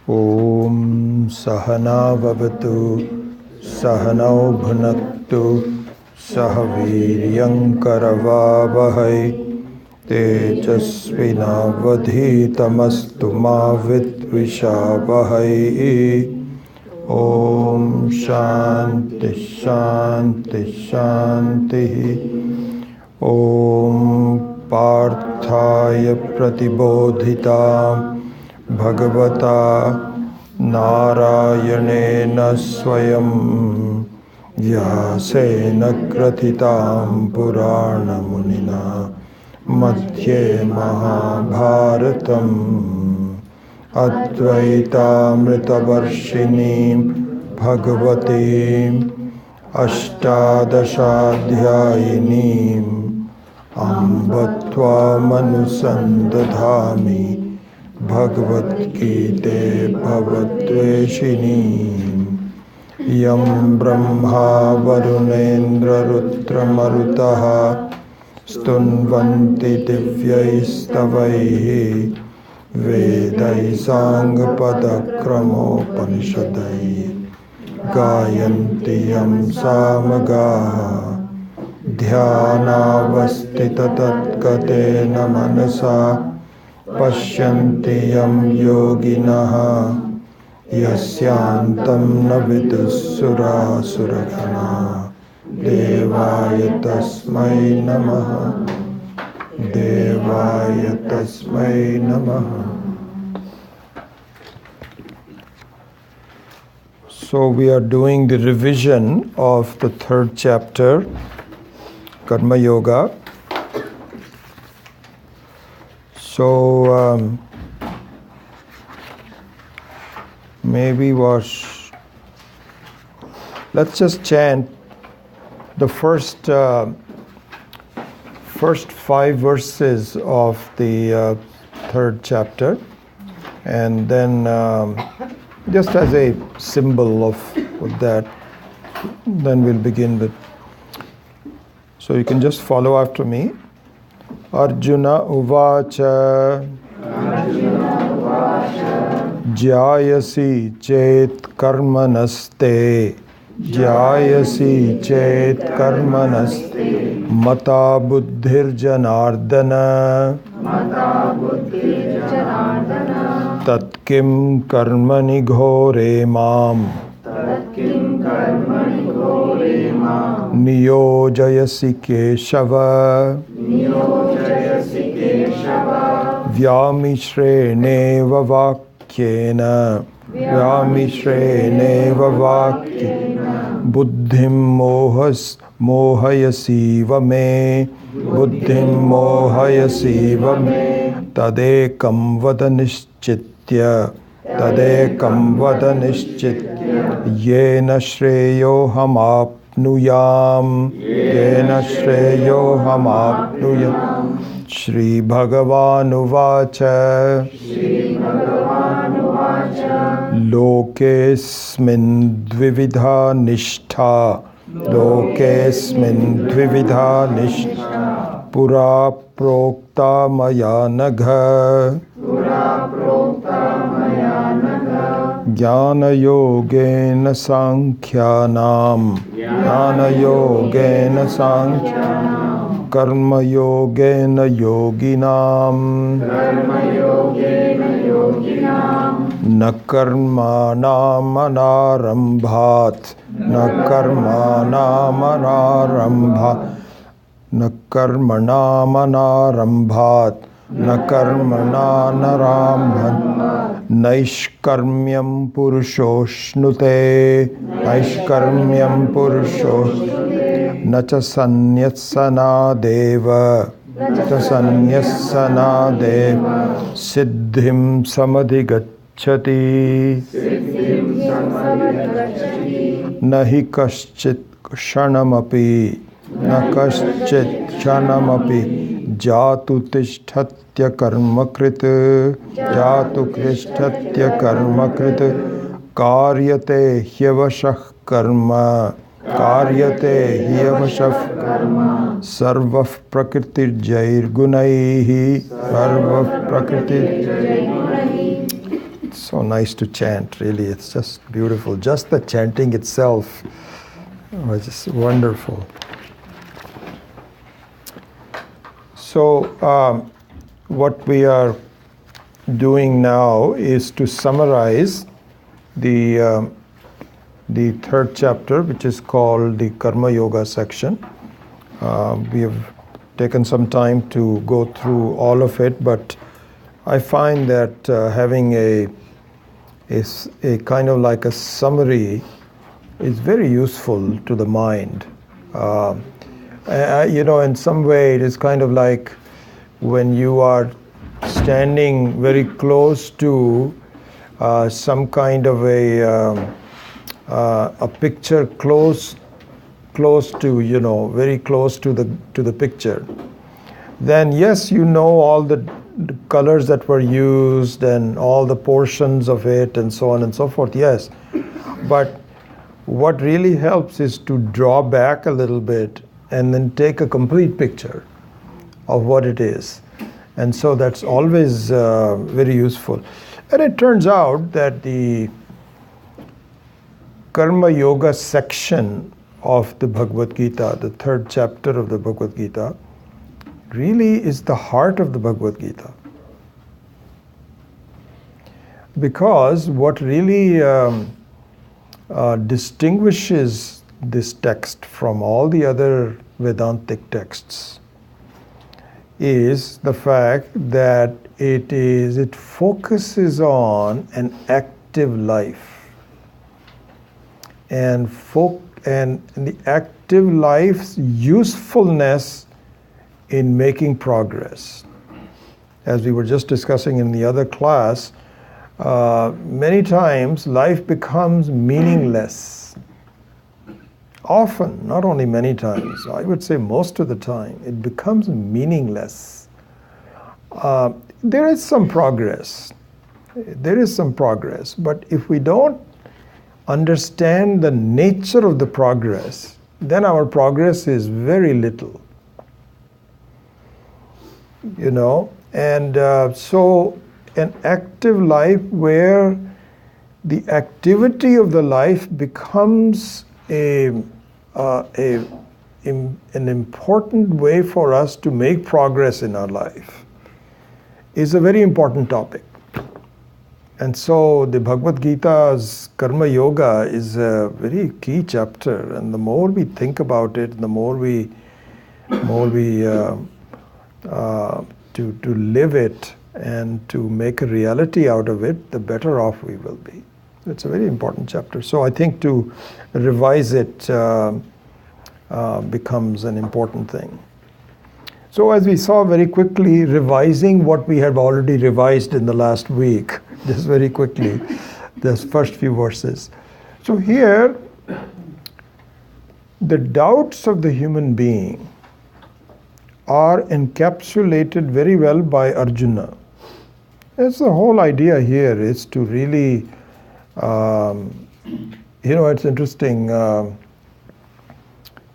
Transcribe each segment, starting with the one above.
Om Sahana Vavatu Sahanau Bhunaktu Sahaviryam Karavavahai Tejasvinavadhitamastu ma vidvishavahai. Om Shanti Shanti Shanti. Om Parthaya Pratibodhitam Bhagavata Narayanena Swayam Vyasena Kratitam Purana Munina Madhye Mahabharatam Advaitamritavarshinim Bhagavatim Ashtadashadhyayinim Ambatva Manusandadhami Bhagavad Gita Bhavatveshinim Yam Brahma Varunendra Rutra Marutaha Stunvanti Divyaistavaihi Vedai Sangapadakramopanishadai Gayanti Yam Samagaha Dhyanavastita Tatkatena Manasa Pashyanti Yam Yoginaha Yasyantam Navidussura Suragana Devaya Tasmai Namaha Devaya Tasmai Namaha. So we are doing the revision of the third chapter, Karma Yoga. So let's just chant the first 5 verses of the third chapter, and then just as a symbol of that, then we'll begin with. So you can just follow after me. Arjuna Uvacha Jayasi Chet Karmanaste Jayasi Chet Karmanaste Mata Buddhir Janardana Tatkim Karmani Ghore Mam Niyojayasi Keshava Vyamishrene Vakyena Buddhim mohayasi vame Tadekam vada nischitya Yena shreyo hamapnuyam Shri Bhagavan Uvacha Lokesmin dvividha nishtha Pura prokta maya nagha Jnana yogena sankhyanam Karma yogena yoginam Na karma namanarambhat Naishkarmyam purushošnute Nacha sanyasana deva Siddhim samadhigacchati Nahi kaschit kshanamapi Jatu tishthatya karmakrit Karyate hyavashah karma Sarvah prakritir jair gunaihi so nice to chant, really. It's just beautiful. Just the chanting itself was just wonderful. So what we are doing now is to summarize the third chapter, which is called the Karma Yoga section. We have taken some time to go through all of it, but I find that having a kind of like a summary is very useful to the mind. In some way it is kind of like when you are standing very close to some kind of a picture close to, very close to the picture, then yes, all the colors that were used and all the portions of it and so on and so forth, yes. But what really helps is to draw back a little bit and then take a complete picture of what it is. And so that's always very useful. And it turns out that the Karma Yoga section of the Bhagavad Gita, the third chapter of the Bhagavad Gita, really is the heart of the Bhagavad Gita. Because what really distinguishes this text from all the other Vedantic texts is the fact that it focuses on an active life. And the active life's usefulness in making progress. As we were just discussing in the other class, many times life becomes meaningless. Often, not only many times, I would say most of the time, it becomes meaningless. There is some progress. But if we don't understand the nature of the progress, then our progress is very little. So an active life where the activity of the life becomes an important way for us to make progress in our life is a very important topic. And so the Bhagavad Gita's Karma Yoga is a very key chapter, and the more we think about it, the more we to live it and to make a reality out of it, the better off we will be. It's a very important chapter. So I think to revise it becomes an important thing. So as we saw very quickly, revising what we have already revised in the last week, just very quickly, the first few verses. So here, the doubts of the human being are encapsulated very well by Arjuna. That's the whole idea here, is to really, it's interesting, a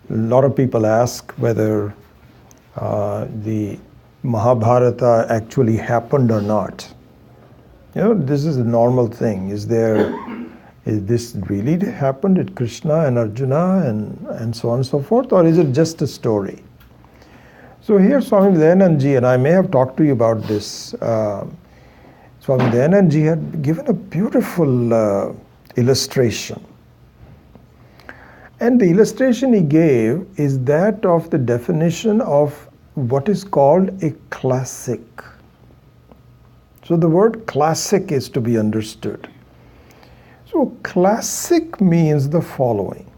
lot of people ask whether the Mahabharata actually happened or not. This is a normal thing. Is this really happened? Did Krishna and Arjuna and so on and so forth? Or is it just a story? So here Swami Dayanandji, and I may have talked to you about this, Swami Dayanandji had given a beautiful illustration. And the illustration he gave is that of the definition of what is called a classic. So the word classic is to be understood. So classic means the following.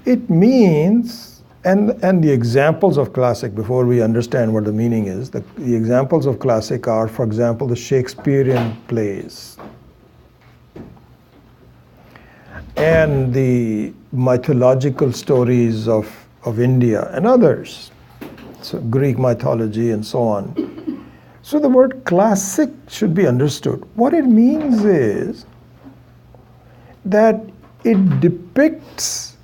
It means, and the examples of classic, before we understand what the meaning is, the examples of classic are, for example, the Shakespearean plays and the mythological stories of India and others, so Greek mythology and so on. So the word classic should be understood. What it means is that it depicts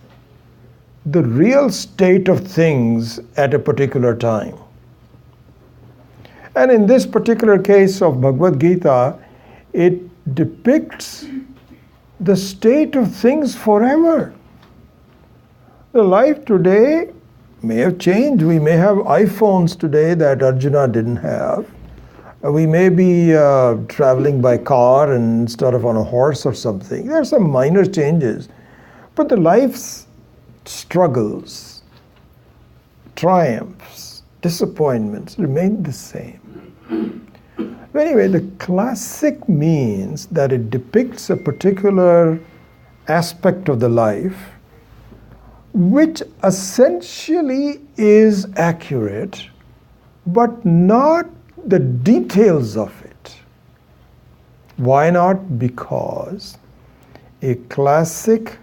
the real state of things at a particular time. And in this particular case of Bhagavad Gita, It depicts the state of things forever. The life today may have changed. We may have iPhones today that Arjuna didn't have. We may be traveling by car instead of on a horse or something. There are some minor changes. But the life's struggles, triumphs, disappointments remain the same. Anyway, the classic means that it depicts a particular aspect of the life which essentially is accurate, but not the details of it. Why not? Because a classic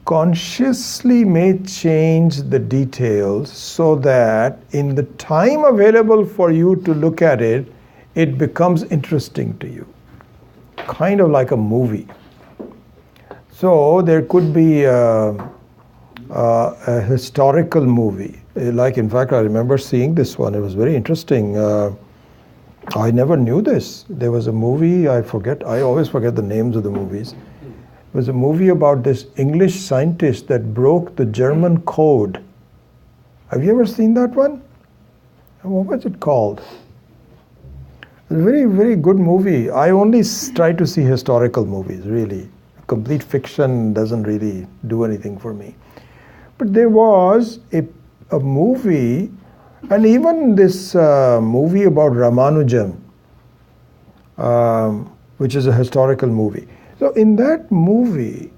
consciously may change the details so that in the time available for you to look at it, it becomes interesting to you. Kind of like a movie. So there could be a historical movie. Like, in fact, I remember seeing this one. It was very interesting. I never knew this. There was a movie, I always forget the names of the movies. It was a movie about this English scientist that broke the German code. Have you ever seen that one? What was it called? It's a very, very good movie. I only try to see historical movies, really. Complete fiction doesn't really do anything for me. But there was a movie, and even this movie about Ramanujan, which is a historical movie. So in that movie,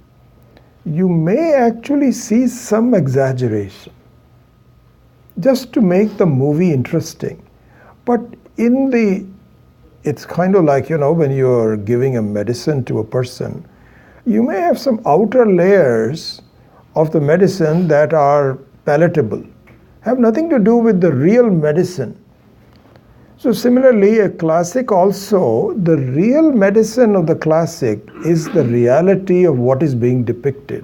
you may actually see some exaggeration, just to make the movie interesting. But it's kind of like, when you're giving a medicine to a person, you may have some outer layers of the medicine that are palatable, have nothing to do with the real medicine. So similarly, a classic also, the real medicine of the classic is the reality of what is being depicted.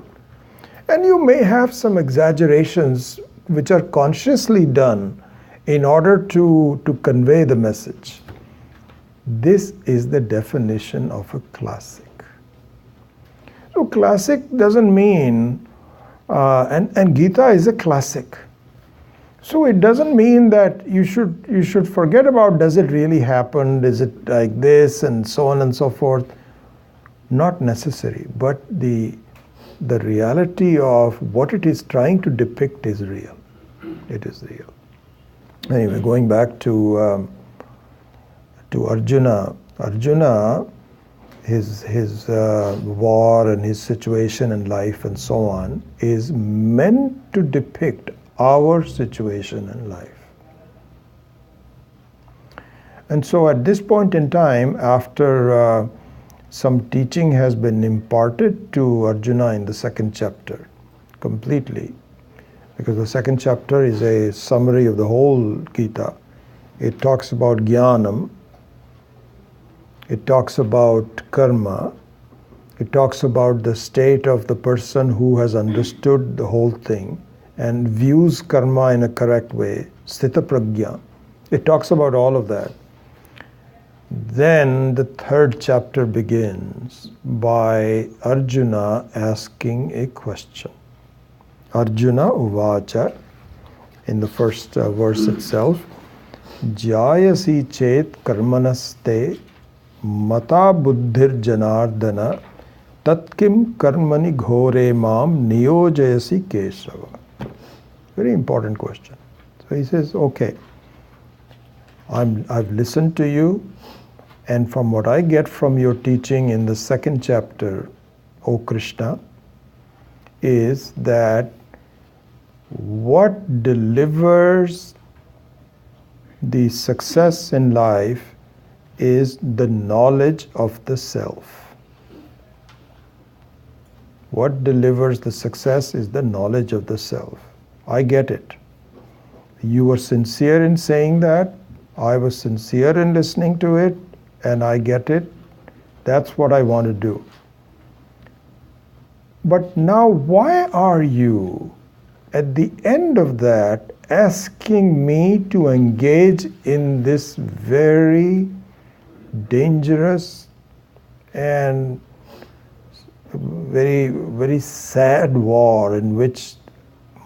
And you may have some exaggerations which are consciously done in order to convey the message. This is the definition of a classic. So classic doesn't mean, and Gita is a classic. So it doesn't mean that you should forget about, does it really happen, is it like this, and so on and so forth. Not necessary, but the reality of what it is trying to depict is real. It is real. Anyway, going back to Arjuna. Arjuna, his war and his situation in life and so on is meant to depict our situation in life. And so at this point in time, after some teaching has been imparted to Arjuna in the second chapter, completely, because the second chapter is a summary of the whole Gita. It talks about jnanam, it talks about karma, it talks about the state of the person who has understood the whole thing and views karma in a correct way, sthita prajna. It talks about all of that. Then the third chapter begins by Arjuna asking a question. Arjuna uvacha, in the first verse itself, jayasi chet karmanaste mata buddhir janardana tatkim karmani ghore mam niyojayasi kesava. Very important question. So he says, okay, I've listened to you, and from what I get from your teaching in the second chapter, O Krishna, is that what delivers the success in life is the knowledge of the self. What delivers the success is the knowledge of the self. I get it. You were sincere in saying that. I was sincere in listening to it, and I get it. That's what I want to do. But now, why are you, at the end of that, asking me to engage in this very dangerous, and very, very sad war in which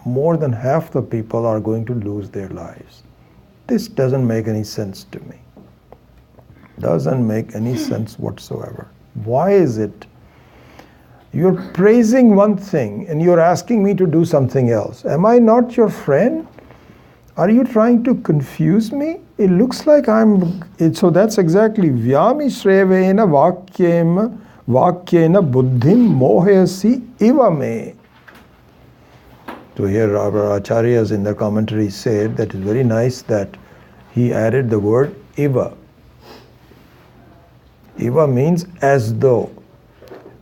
more than half the people are going to lose their lives. This doesn't make any sense to me. Doesn't make any sense whatsoever. Why is it? You're praising one thing and you're asking me to do something else. Am I not your friend? Are you trying to confuse me? It looks like so that's exactly Vyami Shrevena Vakyena Buddhim Mohayasi Iva Me. So here our acharyas in their commentary said that it's very nice that he added the word Iva. Iva means as though.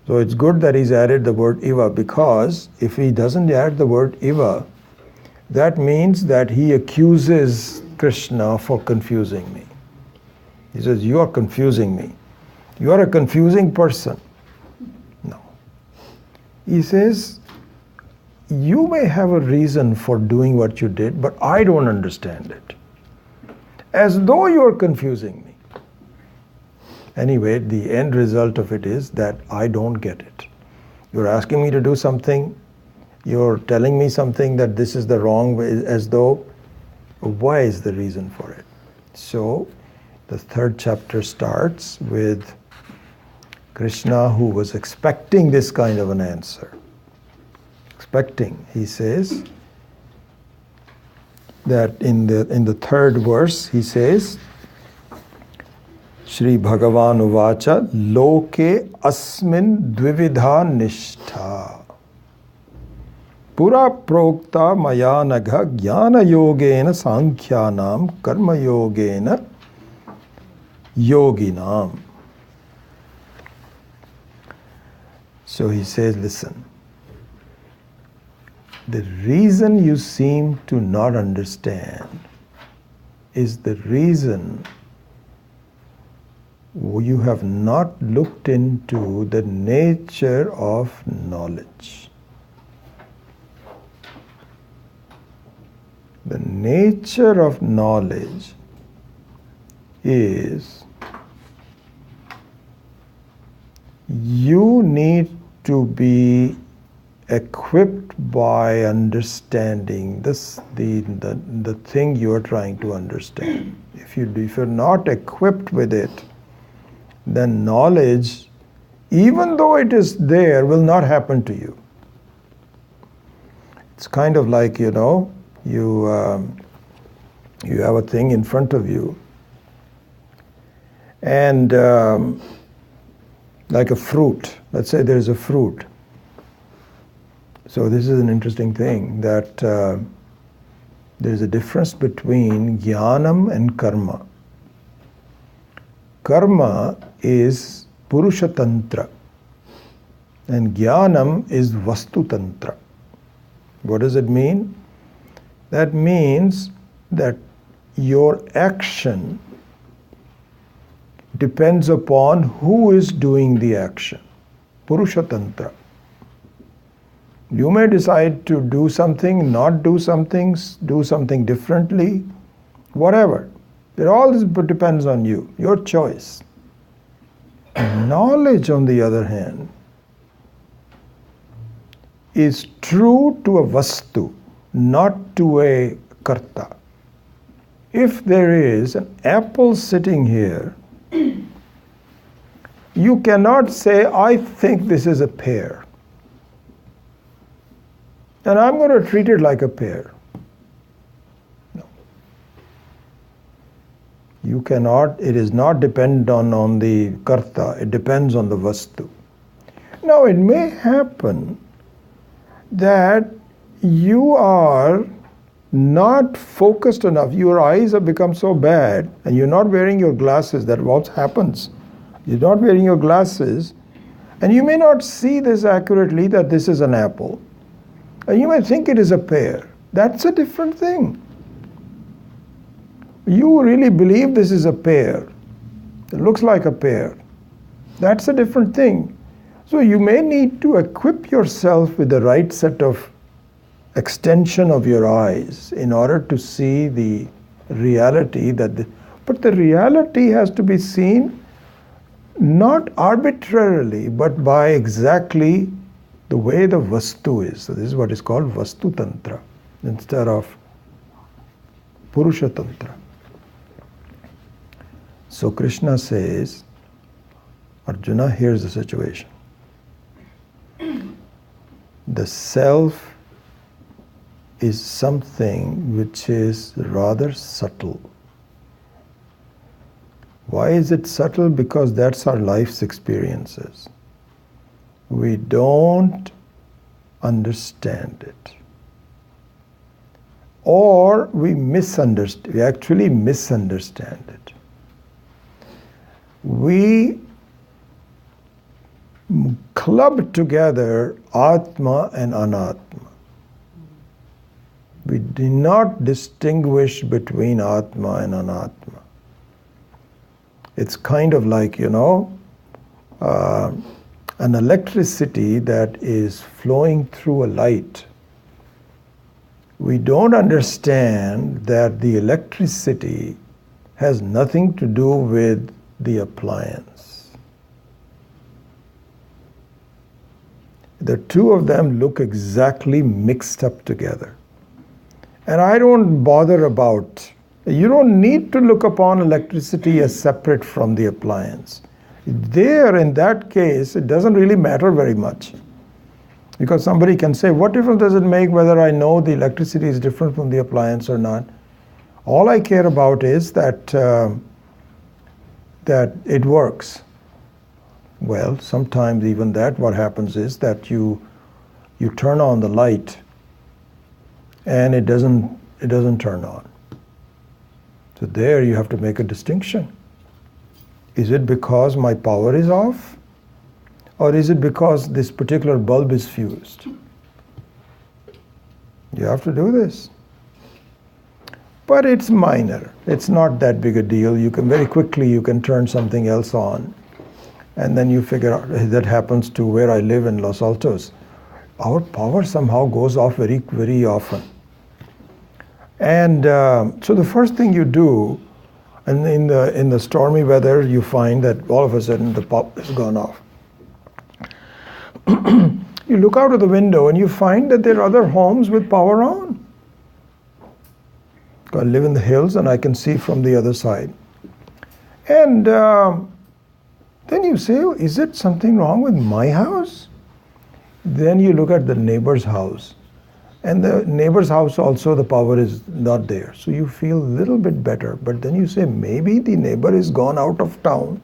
So it's good that he's added the word Iva, because if he doesn't add the word Iva, that means that he accuses Krishna for confusing me. He says, you are confusing me. You are a confusing person. No. He says, you may have a reason for doing what you did, but I don't understand it. As though you are confusing me. Anyway, the end result of it is that I don't get it. You're asking me to do something, you're telling me something that this is the wrong way, as though, why is the reason for it? So, the third chapter starts with Krishna, who was expecting this kind of an answer. Expecting, he says, that in the third verse, he says, Shri Bhagavan Uvacha Loke Asmin Dvividha Nishtha Pura Prokta Mayanagha Jnana Yogena Sankhyanam Karma Yogena Yoginam. So he says, listen, the reason you seem to not understand is the reason you have not looked into the nature of knowledge. The nature of knowledge is you need to be equipped by understanding this, the thing you are trying to understand. If you're not equipped with it, then knowledge, even though it is there, will not happen to you. It's kind of like, you have a thing in front of you, and like a fruit. Let's say there is a fruit. So this is an interesting thing, that there is a difference between jnanam and karma. Karma is Purusha Tantra and Jnanam is Vastu Tantra. What does it mean? That means that your action depends upon who is doing the action. Purusha Tantra. You may decide to do something, not do something, do something differently, whatever. It all depends on you, your choice. Knowledge, on the other hand, is true to a vastu, not to a karta. If there is an apple sitting here, you cannot say, I think this is a pear, and I'm going to treat it like a pear. You cannot, it is not dependent on the karta, it depends on the vastu. Now it may happen that you are not focused enough, your eyes have become so bad, and you're not wearing your glasses, that what happens? You're not wearing your glasses, and you may not see this accurately, that this is an apple, and you may think it is a pear. That's a different thing. You really believe this is a pear. It looks like a pear. That's a different thing. So you may need to equip yourself with the right set of extension of your eyes in order to see the reality but the reality has to be seen not arbitrarily, but by exactly the way the Vastu is. So this is what is called Vastu Tantra instead of Purusha Tantra. So Krishna says, Arjuna, here's the situation. The self is something which is rather subtle. Why is it subtle? Because that's our life's experiences. We don't understand it. Or we actually misunderstand it. We club together Atma and Anatma. We do not distinguish between Atma and Anatma. It's kind of like, an electricity that is flowing through a light. We don't understand that the electricity has nothing to do with the appliance. The two of them look exactly mixed up together. And I don't bother about, you don't need to look upon electricity as separate from the appliance. There, in that case, it doesn't really matter very much. Because somebody can say, what difference does it make whether I know the electricity is different from the appliance or not? All I care about is that it works. Well, sometimes even that, what happens is that you turn on the light and it doesn't turn on. So there you have to make a distinction. Is it because my power is off? Or is it because this particular bulb is fused? You have to do this. But it's minor. It's not that big a deal. You can very quickly turn something else on. And then you figure out, that happens to where I live in Los Altos. Our power somehow goes off very, very often. And so the first thing you do, and in the stormy weather, you find that all of a sudden the pop has gone off. You look out of the window and you find that there are other homes with power on. I live in the hills and I can see from the other side. And then you say, oh, is it something wrong with my house? Then you look at the neighbor's house. And the neighbor's house also, the power is not there. So you feel a little bit better. But then you say, maybe the neighbor is gone out of town.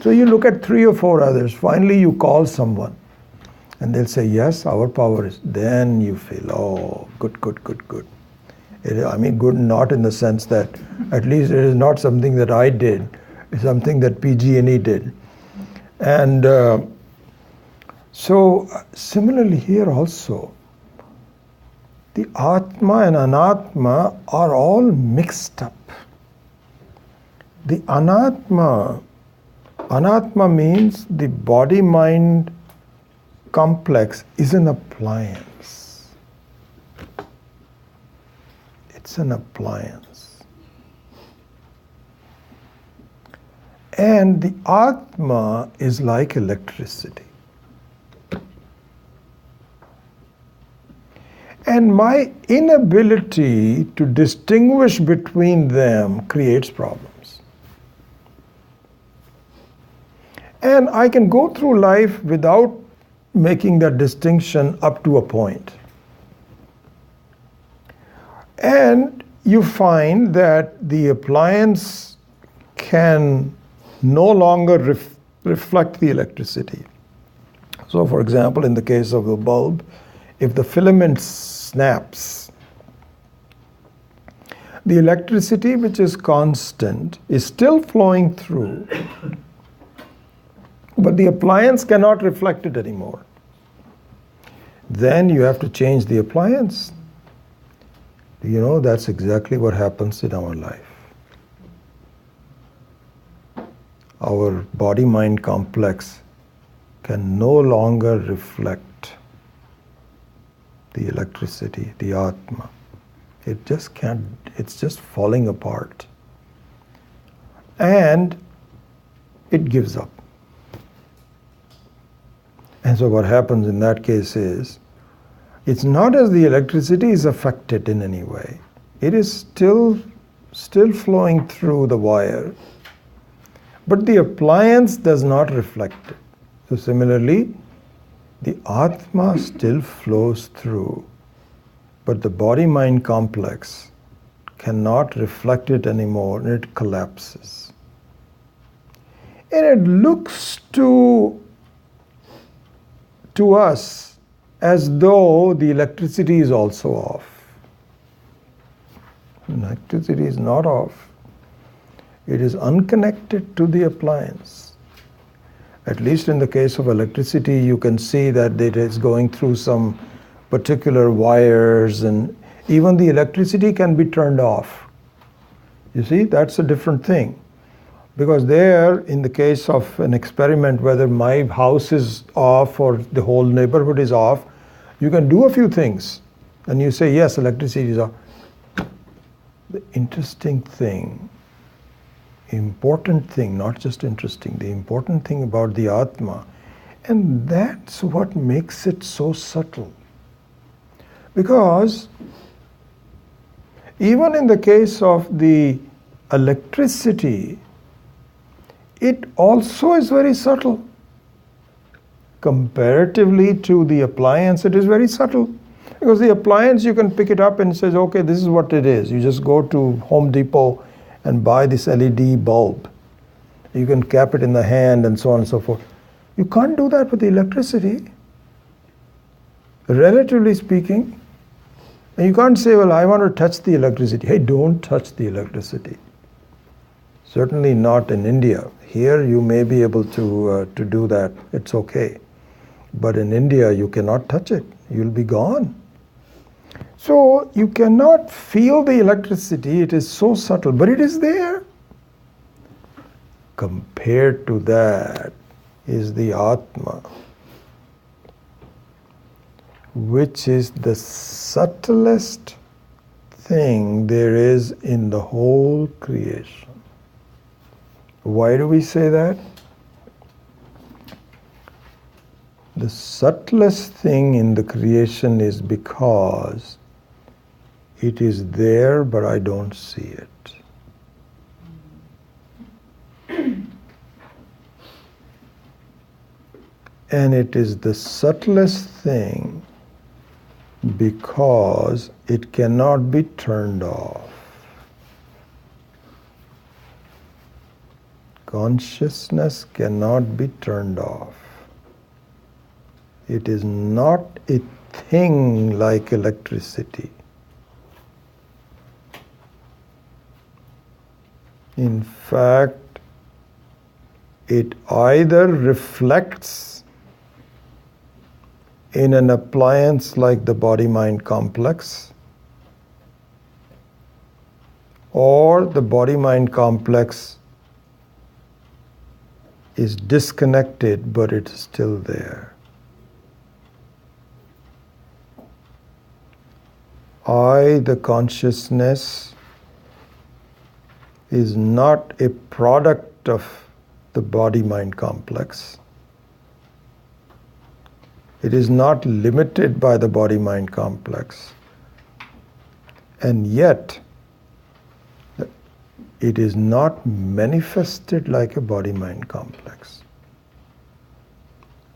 So you look at 3 or 4 others. Finally, you call someone. And they'll say, yes, our power is. Then you feel, oh, good. I mean, good not in the sense that at least it is not something that I did. It's something that PG&E did. And so similarly here also, the Atma and Anatma are all mixed up. The Anatma means the body-mind complex is an appliance. It's an appliance. And the Atma is like electricity. And my inability to distinguish between them creates problems. And I can go through life without making that distinction up to a point. And you find that the appliance can no longer reflect the electricity. So for example, in the case of the bulb, if the filament snaps, the electricity, which is constant, is still flowing through, but the appliance cannot reflect it anymore. Then you have to change the appliance. You know, that's exactly what happens in our life. Our body-mind complex can no longer reflect the electricity, the Atma. It just can't, it's just falling apart. And it gives up. And so what happens in that case is, it's not as the electricity is affected in any way. It is still flowing through the wire. But the appliance does not reflect it. So similarly, the Atma still flows through, but the body-mind complex cannot reflect it anymore, and it collapses. And it looks to us as though the electricity is also off. Electricity is not off. It is unconnected to the appliance. At least in the case of electricity, you can see that it is going through some particular wires, and even the electricity can be turned off. You see, that's a different thing. Because there, in the case of an experiment, whether my house is off or the whole neighborhood is off, you can do a few things. And you say, yes, electricity is off. The interesting thing, important thing, not just interesting, the important thing about the Atma, and that's what makes it so subtle. Because even in the case of the electricity, it also is very subtle. Comparatively to the appliance, it is very subtle. Because the appliance, you can pick it up and it says, okay, this is what it is. You just go to Home Depot and buy this LED bulb. You can cap it in the hand and so on and so forth. You can't do that with the electricity, relatively speaking. And you can't say, well, I want to touch the electricity. Hey, don't touch the electricity. Certainly not in India. Here you may be able to do that. It's okay. But in India, you cannot touch it. You'll be gone. So you cannot feel the electricity. It is so subtle, but it is there. Compared to that is the Atma, which is the subtlest thing there is in the whole creation. Why do we say that? The subtlest thing in the creation is because it is there, but I don't see it. And it is the subtlest thing because it cannot be turned off. Consciousness cannot be turned off. It is not a thing like electricity. In fact, it either reflects in an appliance like the body-mind complex, or the body-mind complex is disconnected, but it's still there. I, the consciousness, is not a product of the body-mind complex. It is not limited by the body-mind complex. And yet, it is not manifested like a body-mind complex.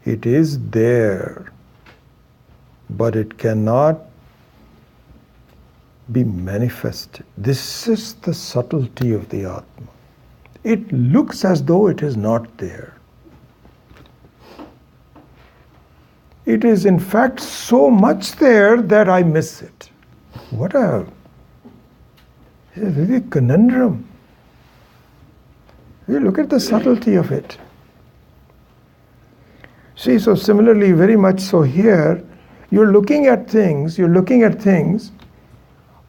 It is there, but it cannot be manifested. This is the subtlety of the Atma. It looks as though it is not there. It is in fact so much there that I miss it. It's a really conundrum. You look at the subtlety of it. See, so similarly, very much so here, you're looking at things,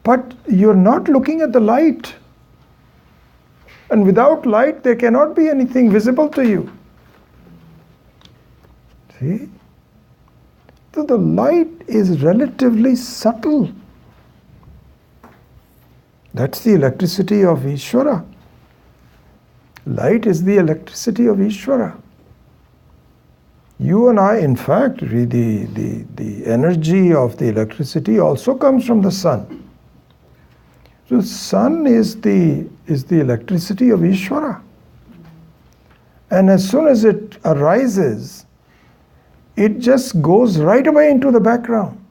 but you're not looking at the light. And without light, there cannot be anything visible to you. See? So the light is relatively subtle. That's the electricity of Ishvara. Light is the electricity of Ishvara. You and I, in fact, the energy of the electricity also comes from the sun. So sun is the electricity of Ishvara. And as soon as it arises, it just goes right away into the background.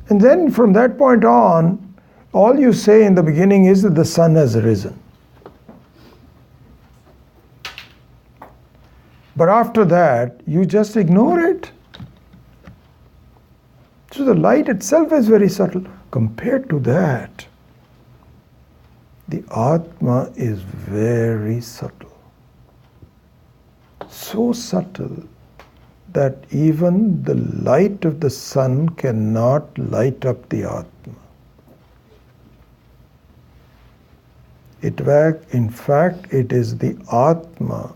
And then from that point on, all you say in the beginning is that the sun has risen. But after that, you just ignore it. So the light itself is very subtle. Compared to that, the Atma is very subtle. So subtle that even the light of the sun cannot light up the Atma. In fact, it is the Atma,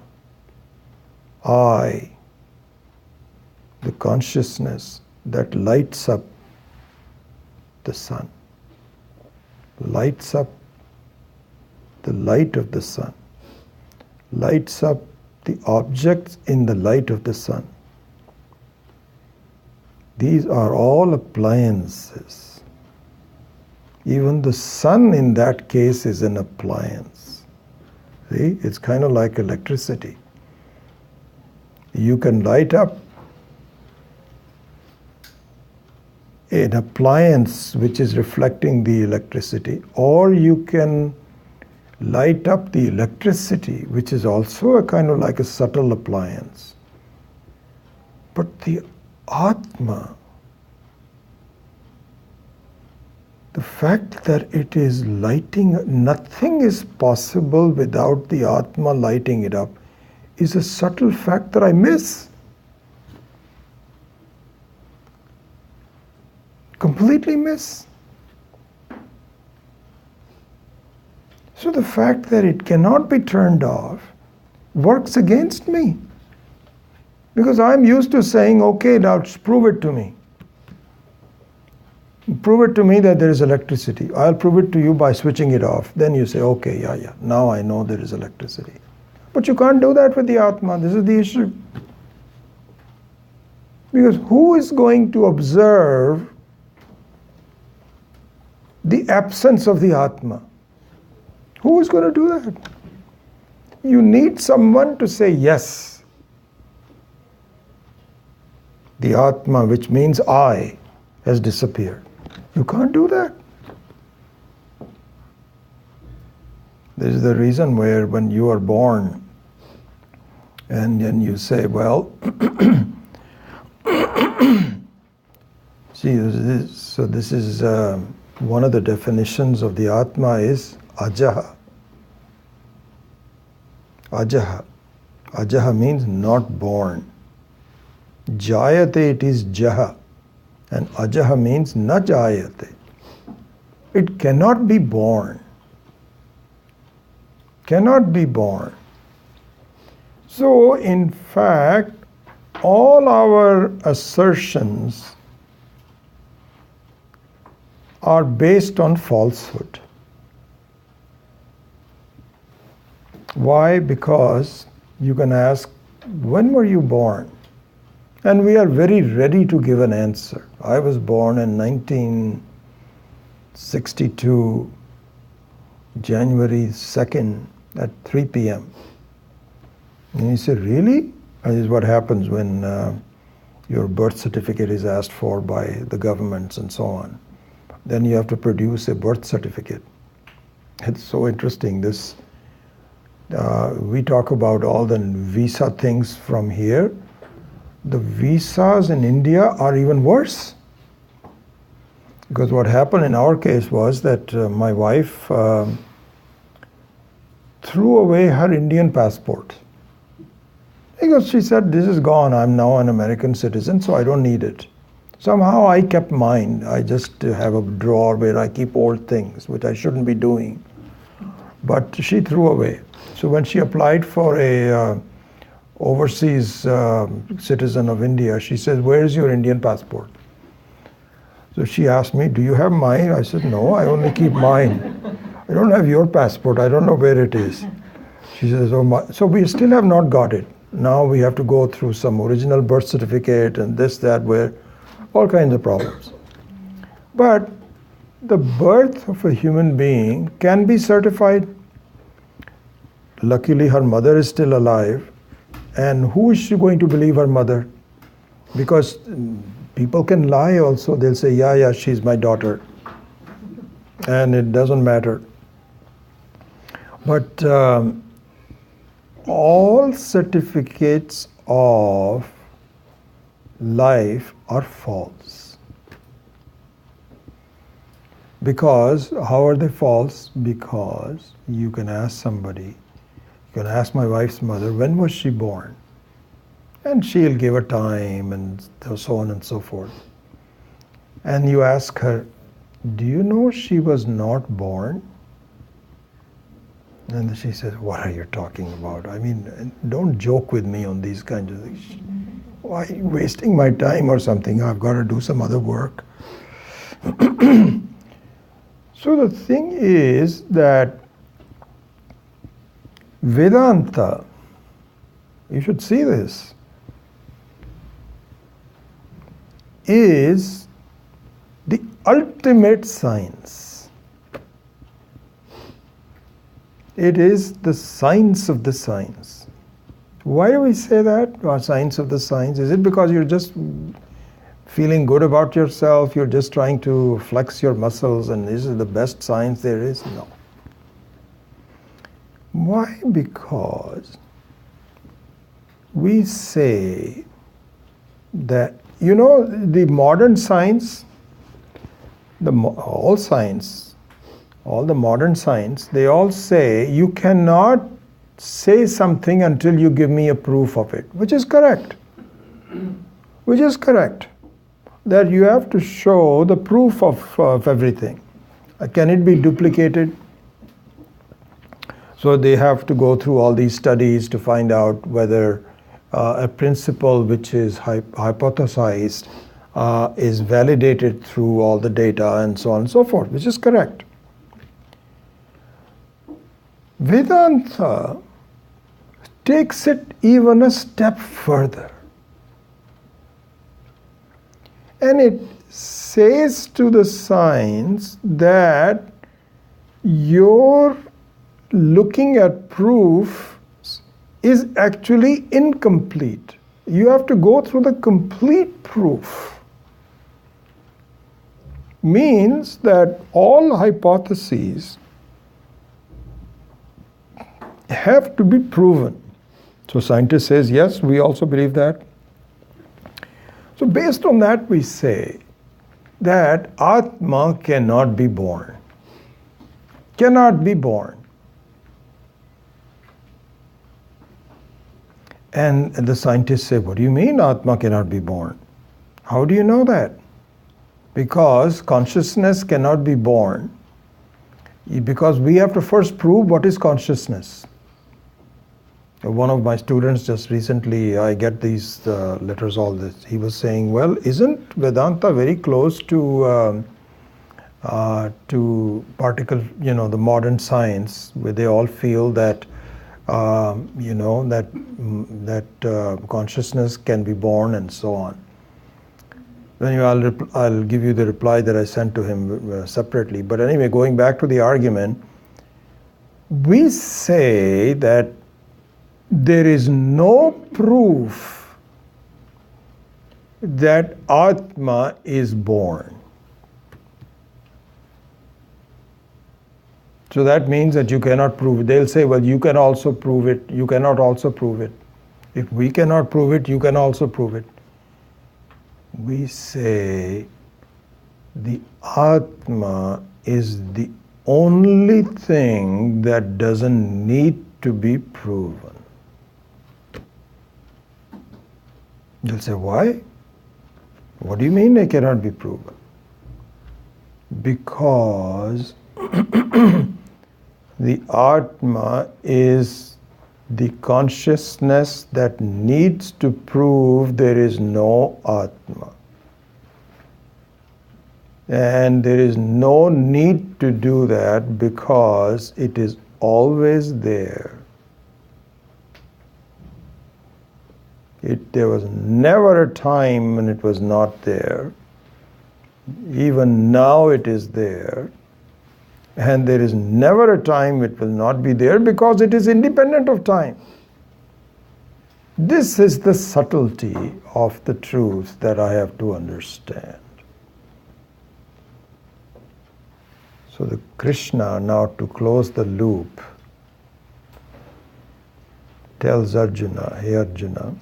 I, the consciousness that lights up the sun, lights up the light of the sun, lights up the objects in the light of the sun. These are all appliances. Even the sun in that case is an appliance. See, it's kind of like electricity. You can light up an appliance which is reflecting the electricity, or you can light up the electricity, which is also a kind of like a subtle appliance. But the Atma, the fact that it is lighting, nothing is possible without the Atma lighting it up, is a subtle fact that I miss. Completely miss. So the fact that it cannot be turned off works against me. Because I'm used to saying, okay, now prove it to me. Prove it to me that there is electricity. I'll prove it to you by switching it off. Then you say, okay, yeah, now I know there is electricity. But you can't do that with the Atma. This is the issue. Because who is going to observe the absence of the Atma? Who is going to do that? You need someone to say yes. The Atma, which means I, has disappeared. You can't do that. This is the reason where when you are born and then you say, well, see, this is one of the definitions of the Atma is Ajaha. Ajaha. Ajaha means not born. Jayate, it is Jaha. And Ajaha means na jayate. It cannot be born. Cannot be born. So, in fact, all our assertions are based on falsehood. Why? Because you can ask, when were you born? And we are very ready to give an answer. I was born in 1962, January 2nd at 3 p.m. And you say, really? And this is what happens when your birth certificate is asked for by the governments and so on. Then you have to produce a birth certificate. It's so interesting. This we talk about all the visa things from here. The visas in India are even worse. Because what happened in our case was that my wife threw away her Indian passport. Because she said, this is gone, I'm now an American citizen, so I don't need it. Somehow I kept mine. I just have a drawer where I keep old things, which I shouldn't be doing. But she threw away. So when she applied for a overseas citizen of India, she says, where is your Indian passport? So she asked me, do you have mine? I said, no, I only keep mine. I don't have your passport. I don't know where it is. She says, oh my, so we still have not got it. Now we have to go through some original birth certificate and this, that, where, all kinds of problems. But the birth of a human being can be certified. Luckily, her mother is still alive. And who is she going to believe her mother? Because people can lie also. They'll say, yeah, she's my daughter. And it doesn't matter. But all certificates of life are false. Because, how are they false? Because you can ask somebody, you can ask my wife's mother, when was she born? And she'll give a time and so on and so forth. And you ask her, do you know she was not born? And she says, what are you talking about? I mean, don't joke with me on these kinds of things. Why are you wasting my time or something? I've got to do some other work. So the thing is that Vedanta, you should see this, is the ultimate science. It is the science of the science. Why do we say that, science of the science? Is it because you're just feeling good about yourself, you're just trying to flex your muscles and this is the best science there is? No. Why? Because we say that, you know, the modern science, all science, all the modern science, they all say you cannot say something until you give me a proof of it, which is correct. Which is correct. That you have to show the proof of everything. Can it be duplicated? So they have to go through all these studies to find out whether a principle which is hypothesized is validated through all the data and so on and so forth, which is correct. Vedanta takes it even a step further. And it says to the science that your looking at proof is actually incomplete. You have to go through the complete proof. Means that all hypotheses have to be proven. So scientist says, yes, we also believe that. So based on that, we say that Atma cannot be born. Cannot be born. And the scientists say, what do you mean Atma cannot be born? How do you know that? Because consciousness cannot be born. Because we have to first prove what is consciousness. One of my students just recently, I get these letters, all this. He was saying, well, isn't Vedanta very close to particle, the modern science, where they all feel that, that consciousness can be born and so on. Anyway, I'll give you the reply that I sent to him separately. But anyway, going back to the argument, we say that there is no proof that Atma is born. So that means that you cannot prove it. They'll say, well, you can also prove it. You cannot also prove it. If we cannot prove it, you can also prove it. We say the Atma is the only thing that doesn't need to be proven. They'll say, why? What do you mean it cannot be proven? Because the Atma is the consciousness that needs to prove there is no Atma. And there is no need to do that because it is always there. There was never a time when it was not there. Even now it is there. And there is never a time it will not be there because it is independent of time. This is the subtlety of the truth that I have to understand. So the Krishna, now to close the loop, tells Arjuna, hey Arjuna,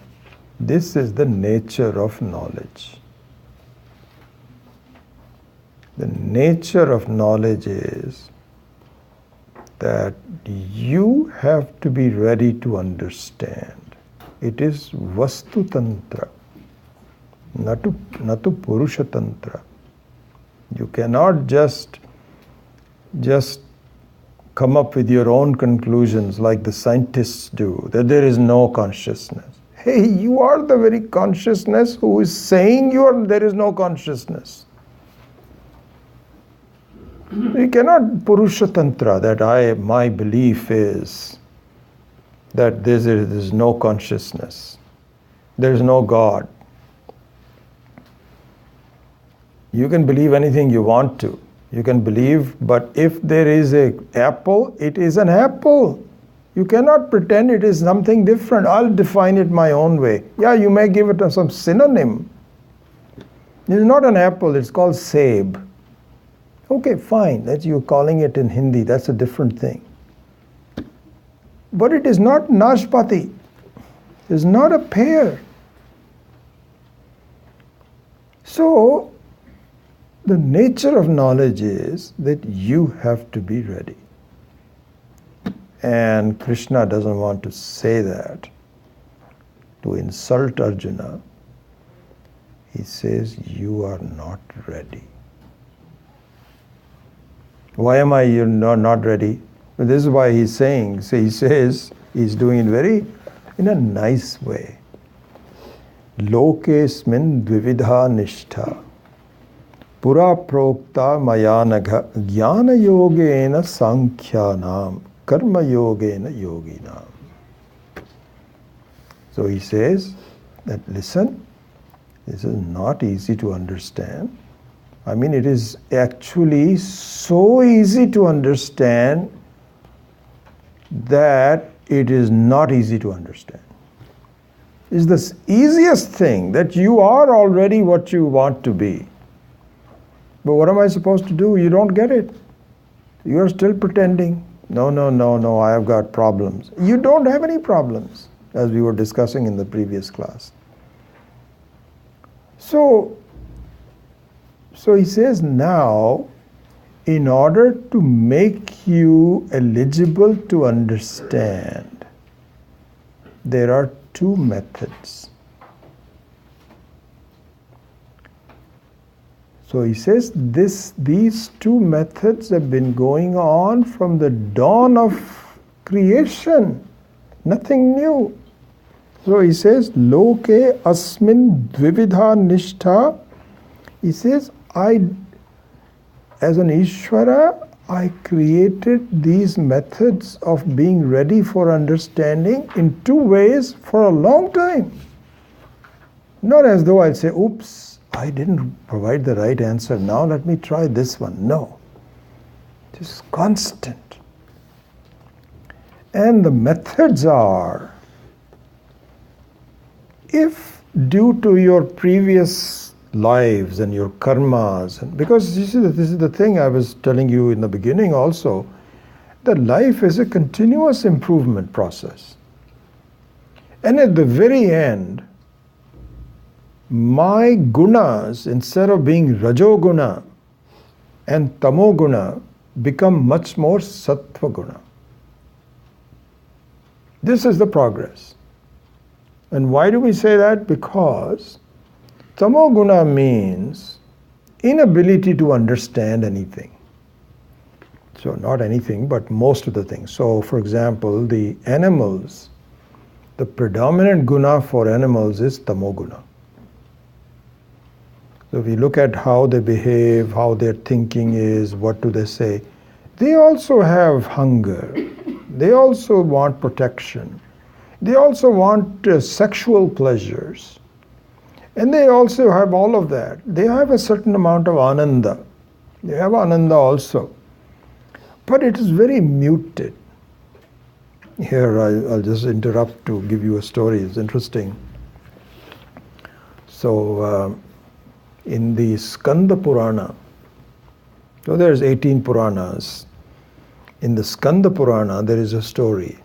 this is the nature of knowledge. The nature of knowledge is that you have to be ready to understand. It is Vastu Tantra, natu Purusha Tantra. You cannot just come up with your own conclusions like the scientists do, that there is no consciousness. Hey, you are the very consciousness who is saying there is no consciousness. You cannot Purusha Tantra that my belief is that there is no consciousness. There is no God. You can believe anything you want to. You can believe, but if there is an apple, it is an apple. You cannot pretend it is something different. I'll define it my own way. Yeah, you may give it some synonym. It is not an apple, it's called seb. Okay, fine, that's you calling it in Hindi, that's a different thing. But it is not nashpati. It is not a pear. So, the nature of knowledge is that you have to be ready. And Krishna doesn't want to say that to insult Arjuna. He says, you are not ready. Why am I not ready? This is why he's saying, so he says, he's doing it in a nice way. Lokesmin dvividha nishtha. Pura prokta mayanagha jnana yogena sankhyanam karma yogena yoginam. So he says that listen, this is not easy to understand. I mean, it is actually so easy to understand that it is not easy to understand. It's the easiest thing that you are already what you want to be. But what am I supposed to do? You don't get it. You're still pretending. No, I have got problems. You don't have any problems, as we were discussing in the previous class. So he says now, in order to make you eligible to understand, there are two methods. So he says these two methods have been going on from the dawn of creation. Nothing new. So he says, Loke asmin dvividha nishtha. He says, as an Ishvara, I created these methods of being ready for understanding in two ways for a long time. Not as though I'd say, oops, I didn't provide the right answer. Now let me try this one. No. It is constant. And the methods are, if due to your previous lives and your karmas, because this is the thing I was telling you in the beginning also, that life is a continuous improvement process. And at the very end, my gunas, instead of being rajoguna and tamoguna, become much more sattva guna. This is the progress. And why do we say that? Because tamoguna means inability to understand anything. So not anything, but most of the things. So for example, the animals, the predominant guna for animals is tamoguna. So if you look at how they behave, how their thinking is, what do they say, they also have hunger. They also want protection. They also want sexual pleasures. And they also have all of that. They have a certain amount of ananda. They have ananda also. But it is very muted. Here I'll just interrupt to give you a story. It's interesting. So in the Skanda Purana, so there's 18 Puranas. In the Skanda Purana, there is a story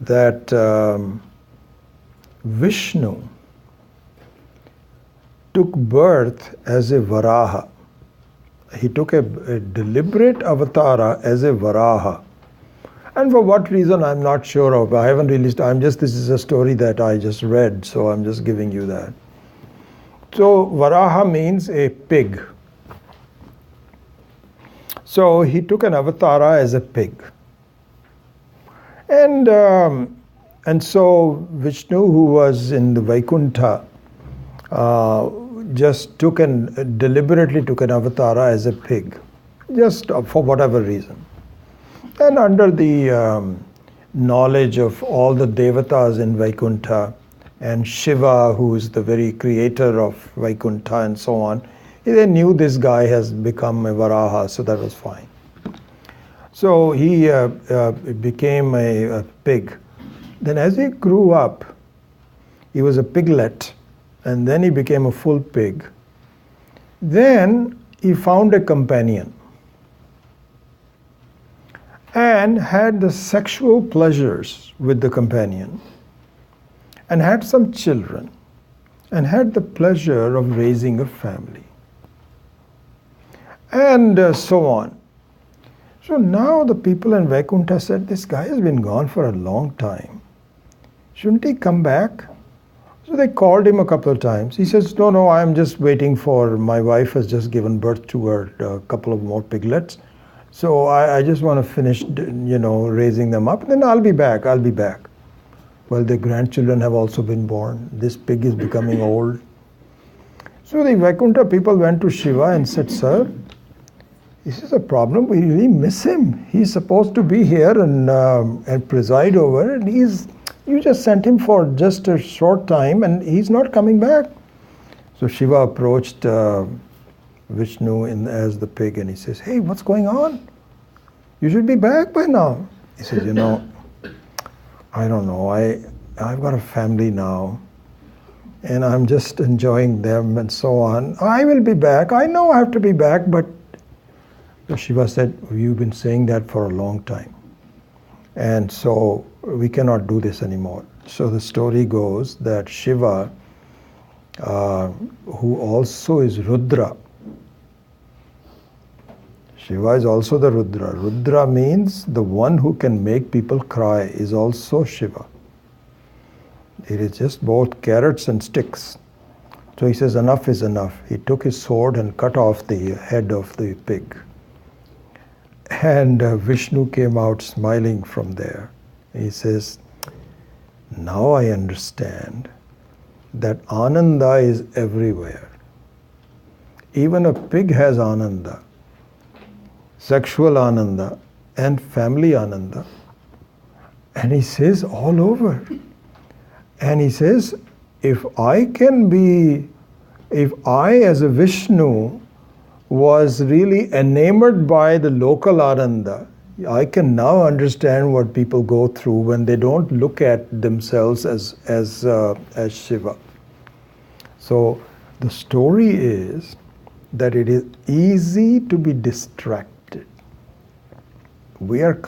that Vishnu took birth as a Varaha. He took a deliberate avatara as a Varaha. And for what reason, I'm not sure of. I haven't released, this is a story that I just read, so I'm just giving you that. So Varaha means a pig. So he took an avatara as a pig. And so Vishnu, who was in the Vaikuntha, just deliberately took an avatara as a pig, just for whatever reason. And under the knowledge of all the devatas in Vaikuntha, and Shiva, who is the very creator of Vaikuntha and so on, they knew this guy has become a Varaha, so that was fine. So he became a pig. Then as he grew up, he was a piglet, and then he became a full pig. Then he found a companion and had the sexual pleasures with the companion, and had some children, and had the pleasure of raising a family, and so on. So now the people in Vaikuntha said, this guy has been gone for a long time. Shouldn't he come back? So they called him a couple of times. He says, no, I'm just waiting for, my wife has just given birth to a couple of more piglets. So I just want to finish, raising them up. Then I'll be back. Well, the grandchildren have also been born. This pig is becoming old. So the Vaikuntha people went to Shiva and said, sir, this is a problem. We really miss him. He's supposed to be here and preside over, and you just sent him for just a short time, and he's not coming back. So Shiva approached Vishnu as the pig, and he says, hey, what's going on? You should be back by now. He says, I don't know. I've got a family now, and I'm just enjoying them and so on. I will be back. I know I have to be back, but Shiva said, you've been saying that for a long time. And so we cannot do this anymore. So the story goes that Shiva, who also is Rudra, Shiva is also the Rudra. Rudra means the one who can make people cry is also Shiva. It is just both carrots and sticks. So he says, enough is enough. He took his sword and cut off the head of the pig. And Vishnu came out smiling from there. He says, now I understand that Ananda is everywhere. Even a pig has Ananda. Sexual Ananda and family Ananda. And he says all over. And he says, if I as a Vishnu was really enamored by the local Ananda, I can now understand what people go through when they don't look at themselves as Shiva. So the story is that it is easy to be distracted. We are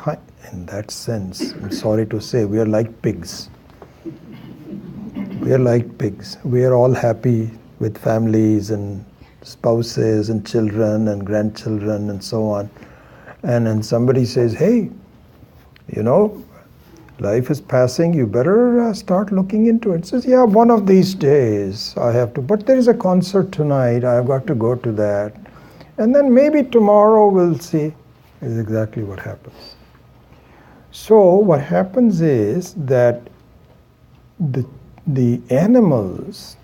in that sense, I'm sorry to say, we are like pigs. We are like pigs. We are all happy with families and spouses and children and grandchildren and so on. And then somebody says, hey, life is passing, you better start looking into it. Says, yeah, one of these days I have to, but there is a concert tonight, I've got to go to that. And then maybe tomorrow we'll see. Is exactly what happens. So what happens is that the animals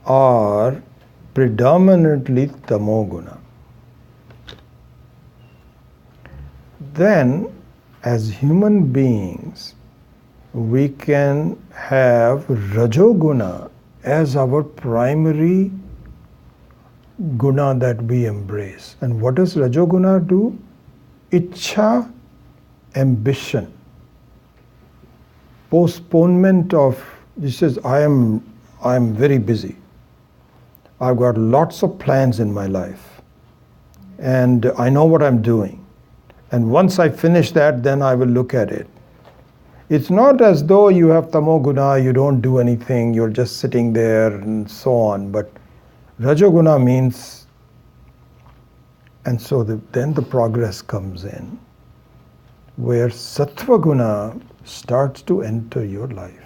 are predominantly tamoguna. Then, as human beings, we can have Rajoguna as our primary guna that we embrace. And what does Rajoguna do? Ichha, ambition. Postponement of, he says, I am very busy. I've got lots of plans in my life. And I know what I'm doing. And once I finish that, then I will look at it. It's not as though you have tamoguna, you don't do anything, you're just sitting there and so on. But Rajoguna means, and so then the progress comes in, where Sattvaguna starts to enter your life.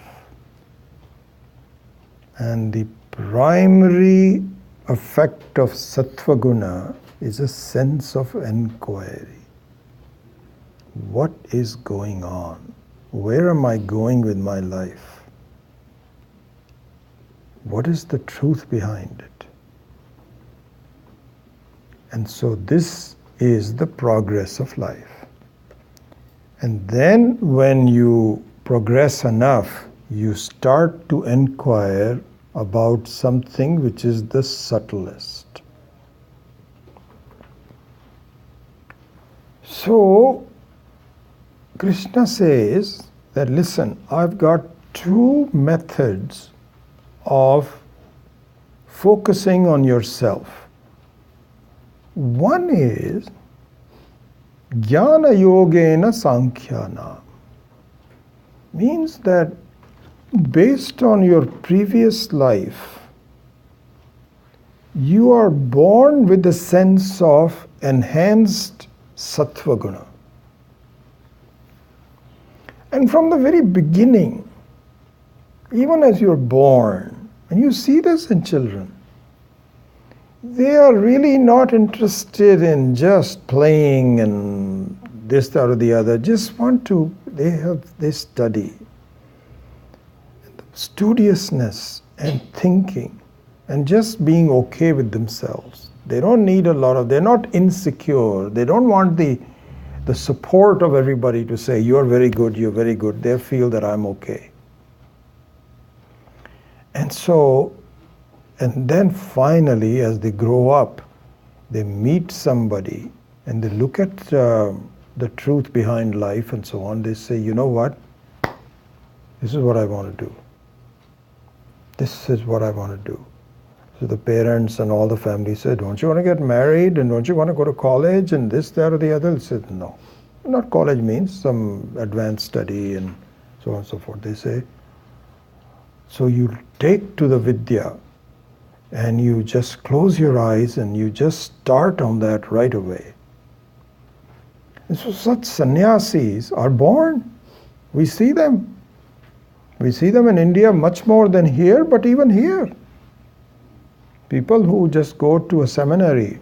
And the primary effect of Sattvaguna is a sense of inquiry. What is going on? Where am I going with my life? What is the truth behind it? And so this is the progress of life. And then when you progress enough, you start to inquire about something which is the subtlest. So Krishna says that, listen, I've got two methods of focusing on yourself. One is Jnana Yogena Sankhyana. Means that based on your previous life, you are born with a sense of enhanced Sattvaguna. And from the very beginning, even as you're born, and you see this in children, they are really not interested in just playing and this, that, or the other. Just want to, they study. Studiousness and thinking and just being okay with themselves. They don't need they're not insecure. They don't want the support of everybody to say, you're very good, you're very good. They feel that I'm okay. And so, and then finally, as they grow up, they meet somebody and they look at the truth behind life and so on. They say, you know what? This is what I want to do. This is what I want to do. So the parents and all the family said, don't you want to get married and don't you want to go to college and this, that, or the other? They said, no. Not college means some advanced study and so on and so forth. They say, so you take to the Vidya and you just close your eyes and you just start on that right away. And so such sannyasis are born. We see them. We see them in India much more than here, but even here. People who just go to a seminary.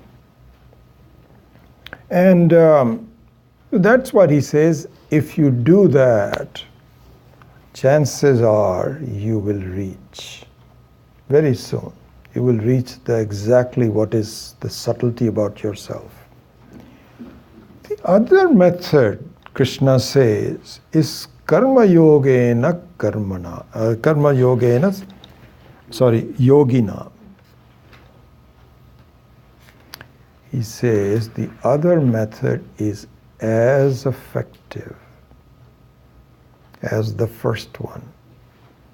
And that's what he says, if you do that, chances are you will reach very soon. You will reach exactly what is the subtlety about yourself. The other method, Krishna says, is yogina. He says the other method is as effective as the first one,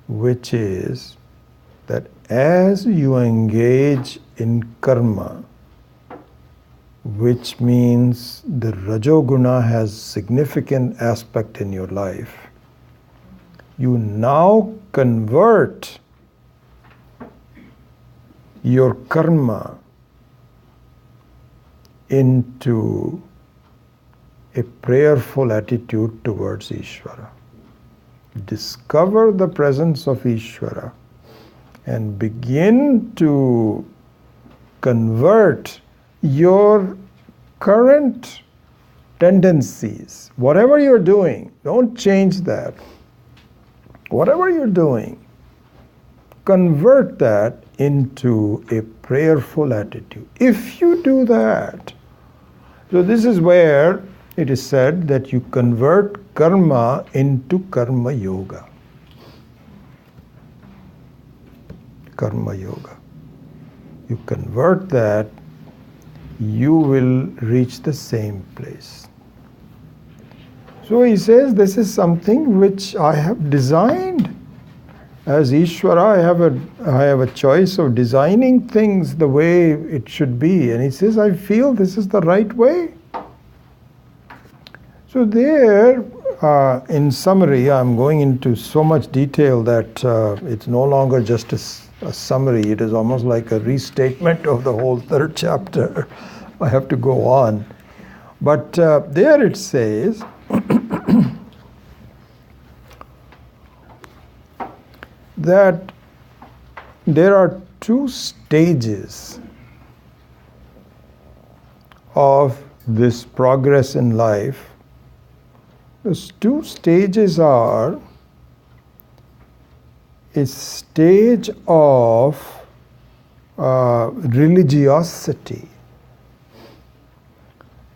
which is that as you engage in karma, which means the Rajoguna has significant aspect in your life, you now convert your karma into a prayerful attitude towards Ishvara. Discover the presence of Ishvara and begin to convert your current tendencies. Whatever you're doing, don't change that. Whatever you're doing, convert that into a prayerful attitude. If you do that, so this is where it is said that you convert karma into karma yoga. Karma yoga. You convert that, you will reach the same place. So he says, this is something which I have designed. As Ishvara, I have a choice of designing things the way it should be. And he says, I feel this is the right way. So there, in summary, I'm going into so much detail that it's no longer just a summary. It is almost like a restatement of the whole third chapter. I have to go on. But there it says, that there are two stages of this progress in life. Those two stages are a stage of religiosity.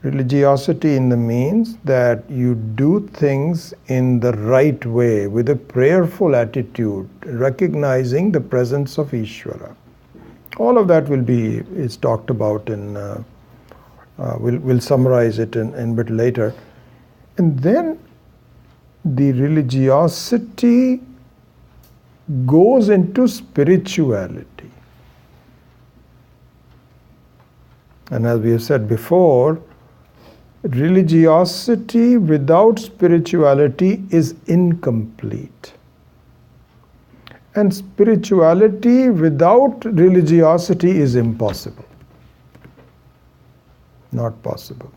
Religiosity in the means that you do things in the right way, with a prayerful attitude, recognizing the presence of Ishvara. All of that is talked about in, we'll summarize it in a bit later. And then the religiosity goes into spirituality. And as we have said before, religiosity without spirituality is incomplete. And spirituality without religiosity is impossible. Not possible.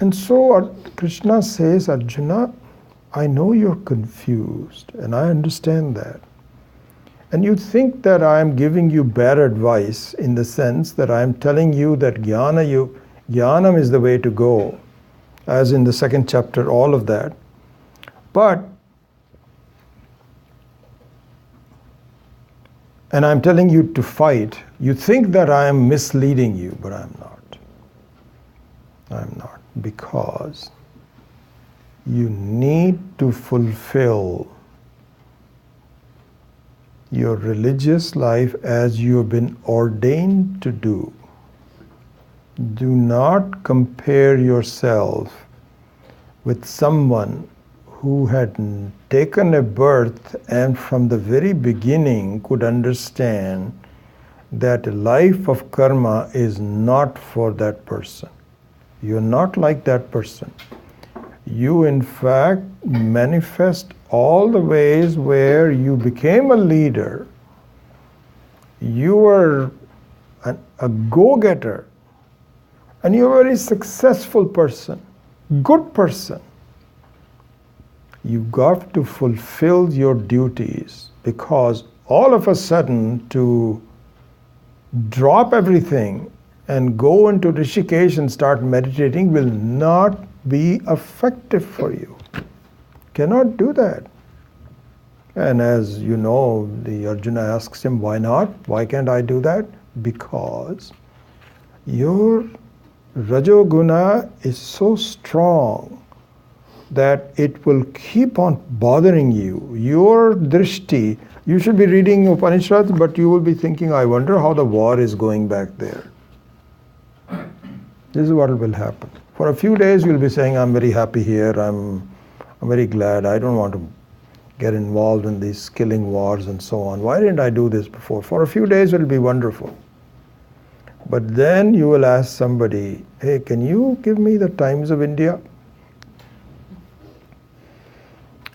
And so Krishna says, Arjuna, I know you're confused, and I understand that. And you think that I am giving you bad advice in the sense that I am telling you that jnanam is the way to go, as in the second chapter, all of that. And I'm telling you to fight. You think that I am misleading you, but I'm not. I'm not. Because you need to fulfill your religious life as you have been ordained to do. Do not compare yourself with someone who had taken a birth and from the very beginning could understand that a life of karma is not for that person. You're not like that person. You in fact manifest all the ways where you became a leader. You were a go-getter, and you're a very successful person, good person. You got to fulfill your duties, because all of a sudden to drop everything and go into Rishikesh and start meditating will not be effective for you. Cannot do that. And as you know, the Arjuna asks him, why not? Why can't I do that? Because your Rajoguna is so strong that it will keep on bothering you. Your drishti, you should be reading Upanishads, but you will be thinking, I wonder how the war is going back there. This is what will happen. For a few days you'll be saying, I'm very happy here, I'm very glad, I don't want to get involved in these killing wars and so on. Why didn't I do this before? For a few days it'll be wonderful. But then you will ask somebody, hey, can you give me the Times of India?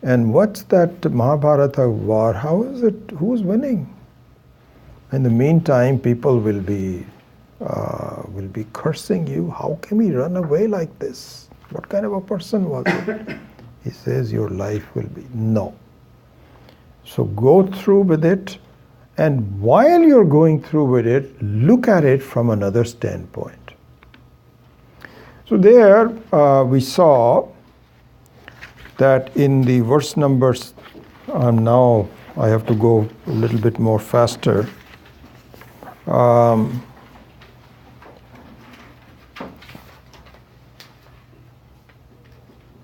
And what's that Mahabharata war? How is it? Who's winning? In the meantime, people will be cursing you. How can we run away like this? What kind of a person was it? He says your life will be. No. So go through with it, and while you're going through with it, look at it from another standpoint. So there we saw that in the verse numbers, now I have to go a little bit more faster.